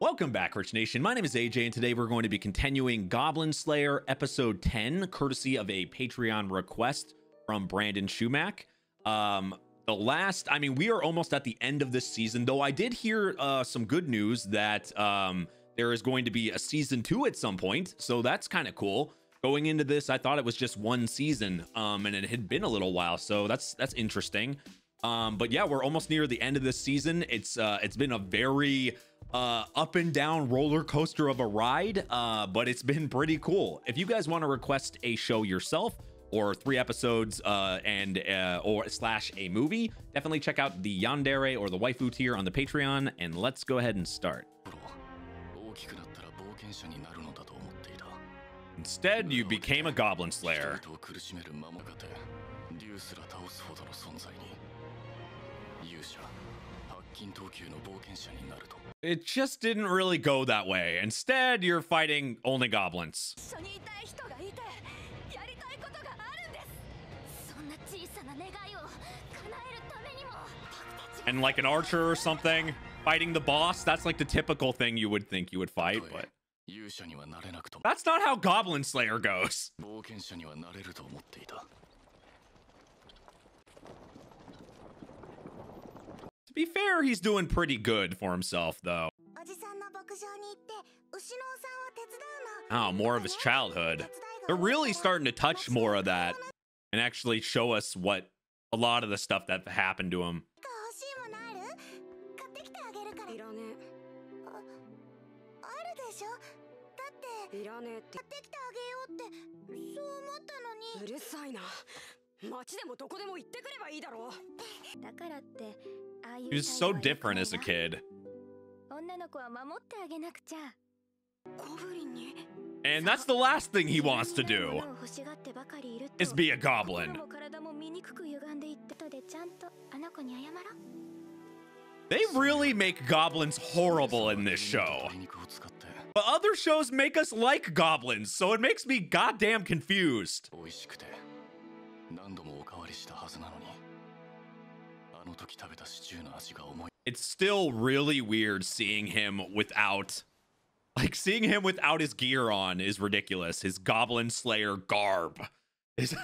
Welcome back, Rich Nation. My name is AJ, and today we're going to be continuing Goblin Slayer Episode 10, courtesy of a Patreon request from Brandon Shumack. We are almost at the end of this season, though I did hear some good news that there is going to be a season 2 at some point, so that's kind of cool. Going into this, I thought it was just one season, and it had been a little while, so that's interesting. But yeah, we're almost near the end of this season. It's been a very up and down roller coaster of a ride, but it's been pretty cool. If you guys want to request a show yourself or 3 episodes or a movie, definitely check out the Yandere or the Waifu tier on the Patreon, and let's go ahead and start. Instead, you became a Goblin Slayer. It just didn't really go that way. Instead, you're fighting only goblins. And like an archer or something, fighting the boss, that's like the typical thing you would think you would fight, but that's not how Goblin Slayer goes. To be fair, he's doing pretty good for himself, though. Oh, more of his childhood. They're really starting to touch more of that and actually show us what a lot of the stuff that happened to him. He was so different as a kid. And that's the last thing he wants to do, is be a goblin. They really make goblins horrible in this show. But other shows make us like goblins, so it makes me goddamn confused. It's still really weird seeing him without, his gear on is ridiculous. His Goblin Slayer garb, his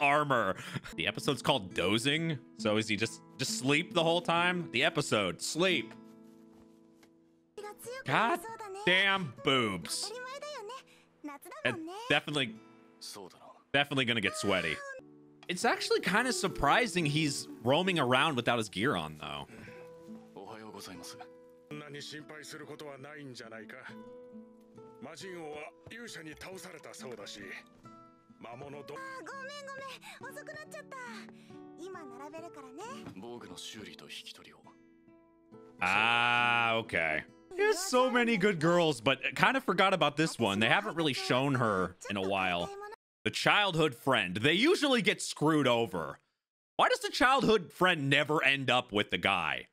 armor. The episode's called Dozing, so is he just sleep the whole time? The episode, sleep. God damn boobs. And definitely gonna get sweaty. It's actually kind of surprising he's roaming around without his gear on, though. Ah, okay. There's so many good girls, but kind of forgot about this one. They haven't really shown her in a while. The childhood friend. They usually get screwed over. Why does the childhood friend never end up with the guy?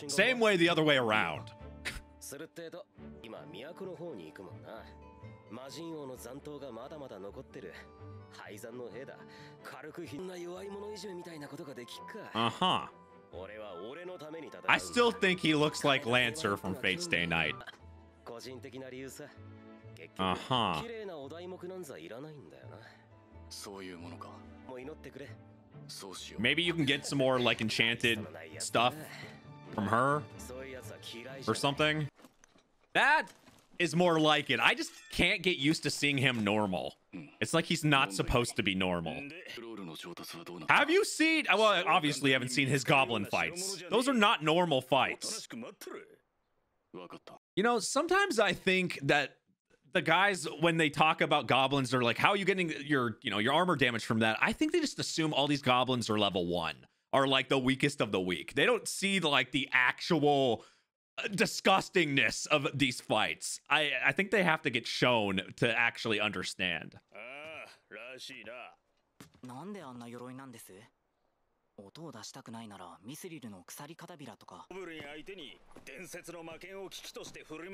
Same way the other way around. Uh-huh. I still think he looks like Lancer from Fate Stay Night. Uh-huh. Maybe you can get some more like enchanted stuff from her or something. That is more like it. I just can't get used to seeing him normal. It's like he's not supposed to be normal. Have you seen, well, obviously you haven't seen his goblin fights. Those are not normal fights. You know, sometimes I think that the guys, when they talk about goblins, are like, how are you getting your armor damage from that? I think they just assume all these goblins are level 1, are like the weakest of the weak. They don't see like the actual disgustingness of these fights. I think they have to get shown to actually understand.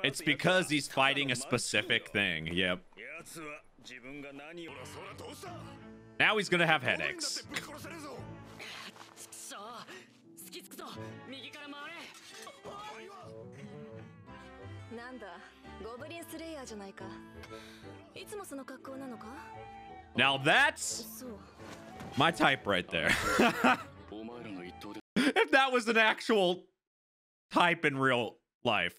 It's because he's fighting a specific thing. Yep. Now he's gonna have headaches. Now that's my type right there. If that was an actual type in real life.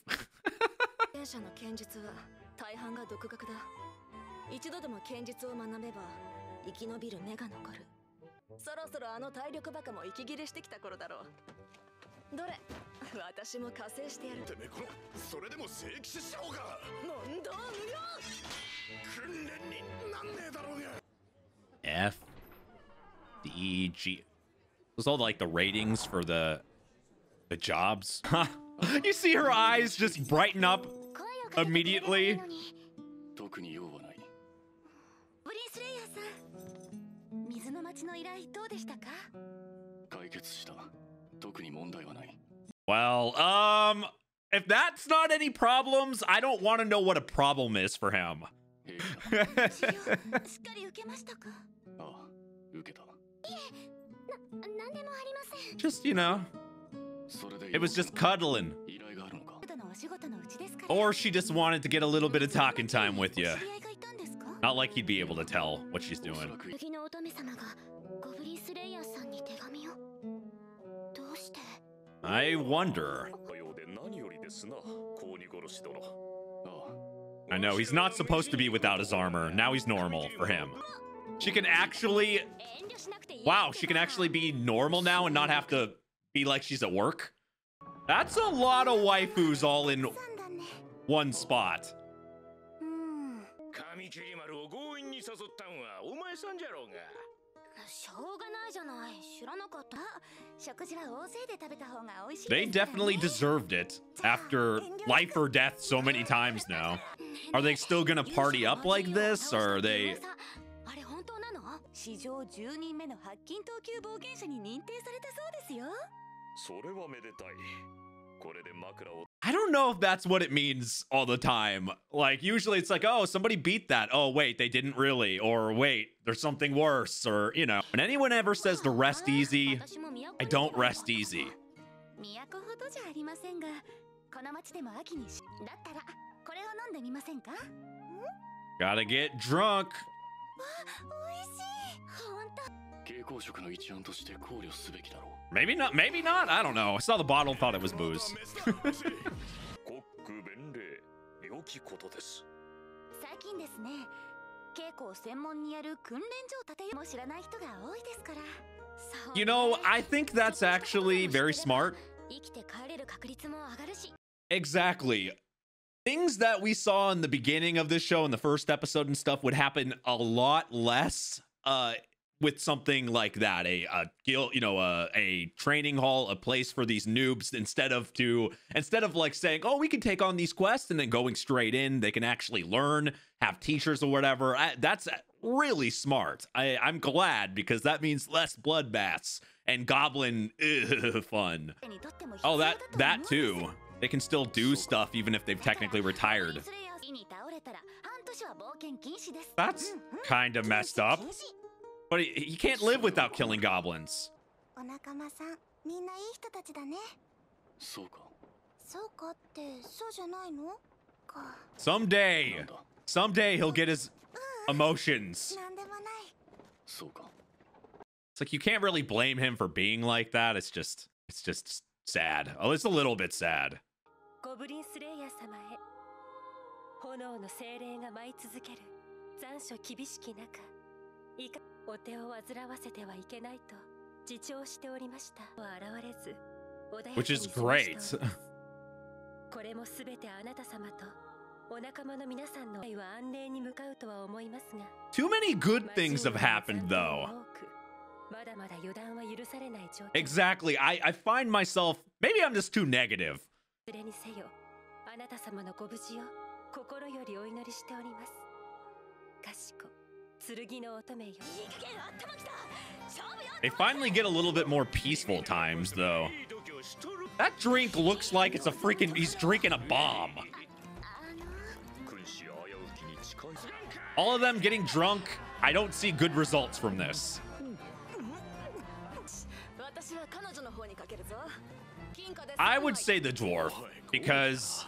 F, D, G. Those all like the ratings for the jobs. You see her eyes just brighten up immediately. Well, if that's not any problems, I don't want to know what a problem is for him. Just, you know, it was just cuddling. Or she just wanted to get a little bit of talking time with you. Not like he'd be able to tell what she's doing. I wonder. I know, he's not supposed to be without his armor. Now he's normal for him. She can actually... Wow, she can actually be normal now and not have to be like she's at work. That's a lot of waifus all in one spot. They definitely deserved it after life or death so many times now. Are they still gonna party up like this, or are they... I don't know if that's what it means all the time. Like, usually it's like, oh, somebody beat that. Oh, wait, they didn't really. Or wait, there's something worse. Or, you know, when anyone ever says to rest easy, I don't rest easy. Gotta get drunk. Maybe not, maybe not. I don't know. I saw the bottle, thought it was booze. You know, I think that's actually very smart. Exactly. Things that we saw in the beginning of this show in the first episode and stuff would happen a lot less with something like that, a training hall, a place for these noobs, instead of like saying, oh, we can take on these quests and then going straight in, they can actually learn, have teachers or whatever. That's really smart. I'm glad, because that means less bloodbaths and goblin fun. Oh, that too. They can still do stuff even if they've technically retired. That's kind of messed up. But he can't live without killing goblins. Someday he'll get his emotions. It's like, you can't really blame him for being like that. It's just sad. Oh, it's a little bit sad. Which is great. Too many good things have happened, though. Exactly. I find myself, maybe I'm just too negative. They finally get a little bit more peaceful times, though. That drink looks like it's a freaking... He's drinking a bomb. All of them getting drunk. I don't see good results from this. I would say the dwarf, because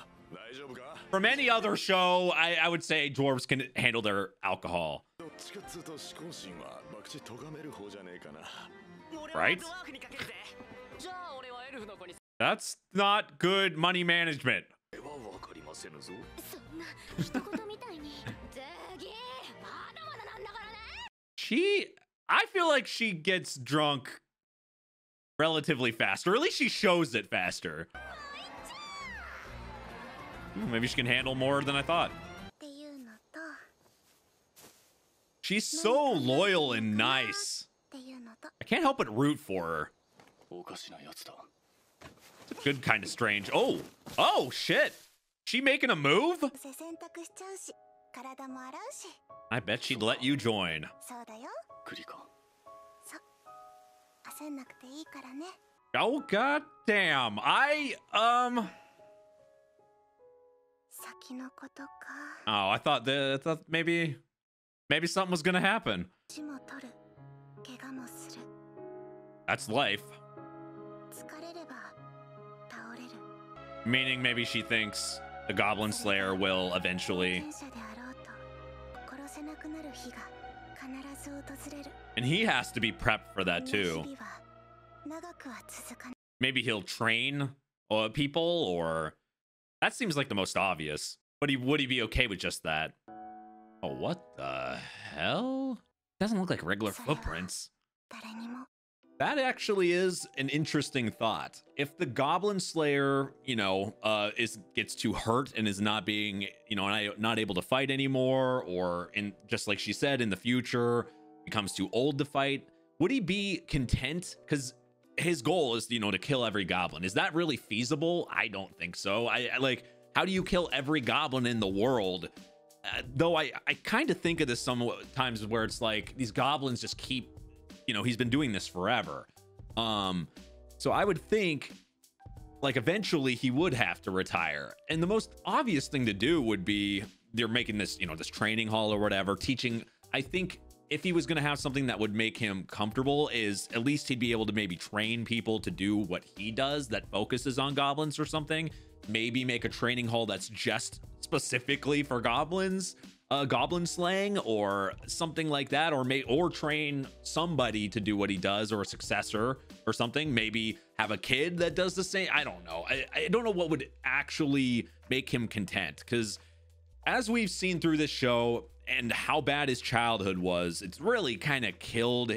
from any other show, I would say dwarves can handle their alcohol. Right? That's not good money management. I feel like she gets drunk relatively fast, or at least she shows it faster. Maybe she can handle more than I thought. She's so loyal and nice. I can't help but root for her. It's a good kind of strange. Oh shit. She making a move? I bet she'd let you join. Oh god damn. Oh, I thought maybe something was gonna happen. That's life. Meaning maybe she thinks the Goblin Slayer will eventually. And he has to be prepped for that too. Maybe he'll train people, or that seems like the most obvious. But would he be okay with just that? Oh, what the hell? Doesn't look like regular footprints. That actually is an interesting thought. If the Goblin Slayer, gets too hurt and is not being, not able to fight anymore, or just like she said, in the future becomes too old to fight, would he be content? Because his goal is, to kill every goblin. Is that really feasible? I don't think so. I like, how do you kill every goblin in the world? Though I kind of think of this sometimes where it's like these goblins just keep, he's been doing this forever. So I would think like eventually he would have to retire. And the most obvious thing to do would be they're making this, this training hall or whatever, teaching. I think if he was going to have something that would make him comfortable, is at least he'd be able to maybe train people to do what he does that focuses on goblins or something. Maybe make a training hall that's just specifically for goblins, goblin slaying or something like that, or train somebody to do what he does, or a successor or something. Maybe have a kid that does the same. I don't know. I don't know what would actually make him content, because as we've seen through this show and how bad his childhood was, it's really kind of killed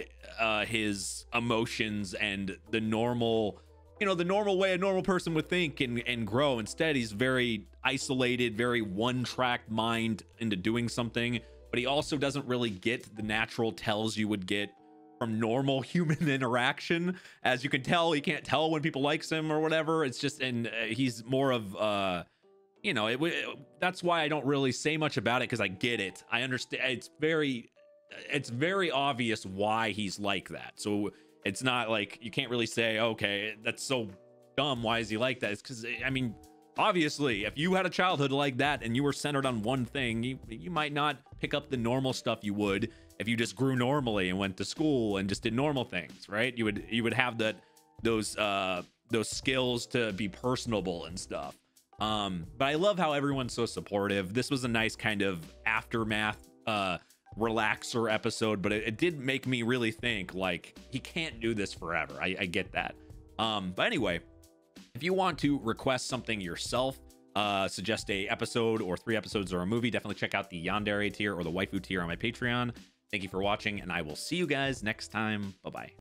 his emotions and the normal, the normal way a normal person would think and grow. Instead, he's very isolated, very one-track mind into doing something, but he also doesn't really get the natural tells you would get from normal human interaction. As you can tell, he can't tell when people likes him or whatever. It's just, and he's more of that's why I don't really say much about it, because I get it. I understand. It's very obvious why he's like that. So it's not like you can't really say, okay, that's so dumb, why is he like that? It's because, I mean, obviously, if you had a childhood like that and you were centered on one thing, you might not pick up the normal stuff you would if you just grew normally and went to school and just did normal things, right? You would have those skills to be personable and stuff. But I love how everyone's so supportive. This was a nice kind of aftermath relaxer episode, but it did make me really think, like, he can't do this forever. I get that. But anyway, if you want to request something yourself, suggest a episode or 3 episodes or a movie, definitely check out the Yandere tier or the Waifu tier on my Patreon. Thank you for watching, and I will see you guys next time. Bye-bye.